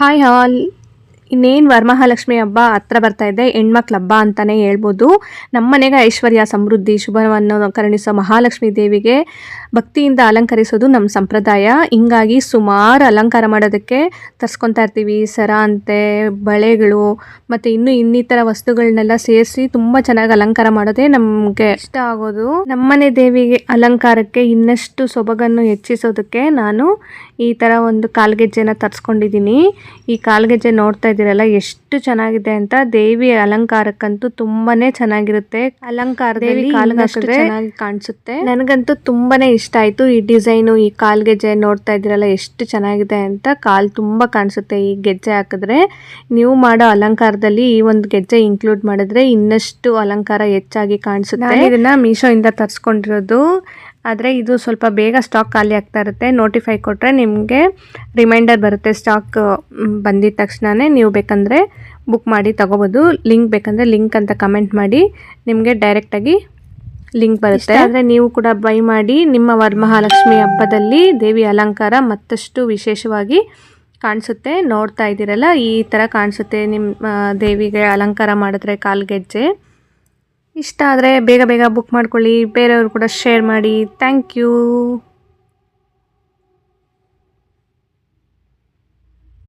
Hi all. ಇನ್ನೇನು ವರಮಹಾಲಕ್ಷ್ಮಿ ಹಬ್ಬ ಹತ್ರ ಬರ್ತಾ ಇದೆ, ಹೆಣ್ಮಕ್ಳ ಹಬ್ಬ ಅಂತಲೇ ಹೇಳ್ಬೋದು. ನಮ್ಮ ಮನೆಗೆ ಐಶ್ವರ್ಯ ಸಮೃದ್ಧಿ ಶುಭವನ್ನು ಕರುಣಿಸೋ ಮಹಾಲಕ್ಷ್ಮಿ ದೇವಿಗೆ ಭಕ್ತಿಯಿಂದ ಅಲಂಕರಿಸೋದು ನಮ್ಮ ಸಂಪ್ರದಾಯ. ಹಿಂಗಾಗಿ ಸುಮಾರು ಅಲಂಕಾರ ಮಾಡೋದಕ್ಕೆ ತರಿಸ್ಕೊತಾ ಇರ್ತೀವಿ. ಸರ ಅಂತೆ, ಬಳೆಗಳು ಮತ್ತು ಇನ್ನಿತರ ವಸ್ತುಗಳನ್ನೆಲ್ಲ ಸೇರಿಸಿ ತುಂಬ ಚೆನ್ನಾಗಿ ಅಲಂಕಾರ ಮಾಡೋದೇ ನಮಗೆ ಇಷ್ಟ ಆಗೋದು. ನಮ್ಮನೆ ದೇವಿಗೆ ಅಲಂಕಾರಕ್ಕೆ ಇನ್ನಷ್ಟು ಸೊಬಗನ್ನು ಹೆಚ್ಚಿಸೋದಕ್ಕೆ ನಾನು ಈ ಥರ ಒಂದು ಕಾಲ್ಗೆಜ್ಜೆನ ತರಿಸ್ಕೊಂಡಿದ್ದೀನಿ. ಈ ಕಾಲ್ಗೆಜ್ಜೆ ನೋಡ್ತಾ ಇದ್ದೀರಲ್ಲ ಎಷ್ಟು ಚೆನ್ನಾಗಿದೆ ಅಂತ. ದೇವಿ ಅಲಂಕಾರಕ್ಕಂತೂ ತುಂಬಾನೇ ಚೆನ್ನಾಗಿರುತ್ತೆ. ಅಲಂಕಾರದಲ್ಲಿ ಕಾಲ್ಗಷ್ಟೇ ಚೆನ್ನಾಗಿ ಕಾಣಿಸುತ್ತೆ. ನನಗಂತೂ ತುಂಬಾನೇ ಇಷ್ಟ ಆಯ್ತು ಈ ಡಿಸೈನು. ಈ ಕಾಲ್ಗೆಜ್ಜೆ ನೋಡ್ತಾ ಇದ್ದೀರಲ್ಲ ಎಷ್ಟು ಚೆನ್ನಾಗಿದೆ ಅಂತ. ಕಾಲ್ ತುಂಬಾ ಕಾಣಿಸುತ್ತೆ ಈ ಗೆಜ್ಜೆ ಹಾಕಿದ್ರೆ. ನೀವು ಮಾಡೋ ಅಲಂಕಾರದಲ್ಲಿ ಈ ಒಂದು ಗೆಜ್ಜೆ ಇನ್ಕ್ಲೂಡ್ ಮಾಡಿದ್ರೆ ಇನ್ನಷ್ಟು ಅಲಂಕಾರ ಹೆಚ್ಚಾಗಿ ಕಾಣಿಸುತ್ತೆ. ನಾನು ಇದನ್ನ ಮೀಶೋ ಇಂದ ತರಿಸ್ಕೊಂಡಿರೋದು. ಆದರೆ ಇದು ಸ್ವಲ್ಪ ಬೇಗ ಸ್ಟಾಕ್ ಖಾಲಿ ಆಗ್ತಾ ಇರುತ್ತೆ. ನೋಟಿಫೈ ಕೊಟ್ಟರೆ ನಿಮಗೆ ರಿಮೈಂಡರ್ ಬರುತ್ತೆ. ಸ್ಟಾಕ್ ಬಂದಿದ ತಕ್ಷಣವೇ ನೀವು ಬೇಕಂದರೆ ಬುಕ್ ಮಾಡಿ ತಗೋಬೋದು. ಲಿಂಕ್ ಬೇಕಂದರೆ ಲಿಂಕ್ ಅಂತ ಕಮೆಂಟ್ ಮಾಡಿ, ನಿಮಗೆ ಡೈರೆಕ್ಟಾಗಿ ಲಿಂಕ್ ಬರುತ್ತೆ. ಆದರೆ ನೀವು ಕೂಡ ಬೈ ಮಾಡಿ. ನಿಮ್ಮ ವರಮಹಾಲಕ್ಷ್ಮಿ ಹಬ್ಬದಲ್ಲಿ ದೇವಿ ಅಲಂಕಾರ ಮತ್ತಷ್ಟು ವಿಶೇಷವಾಗಿ ಕಾಣಿಸುತ್ತೆ. ನೋಡ್ತಾ ಇದ್ದೀರಲ್ಲ ಈ ಥರ ಕಾಣಿಸುತ್ತೆ ನಿಮ್ಮ ದೇವಿಗೆ ಅಲಂಕಾರ ಮಾಡಿದ್ರೆ ಕಾಲ್ಗೆಜ್ಜೆ. ಇಷ್ಟ ಆದರೆ ಬೇಗ ಬುಕ್ ಮಾಡ್ಕೊಳ್ಳಿ. ಬೇರೆಯವರು ಕೂಡ ಶೇರ್ ಮಾಡಿ. Thank you.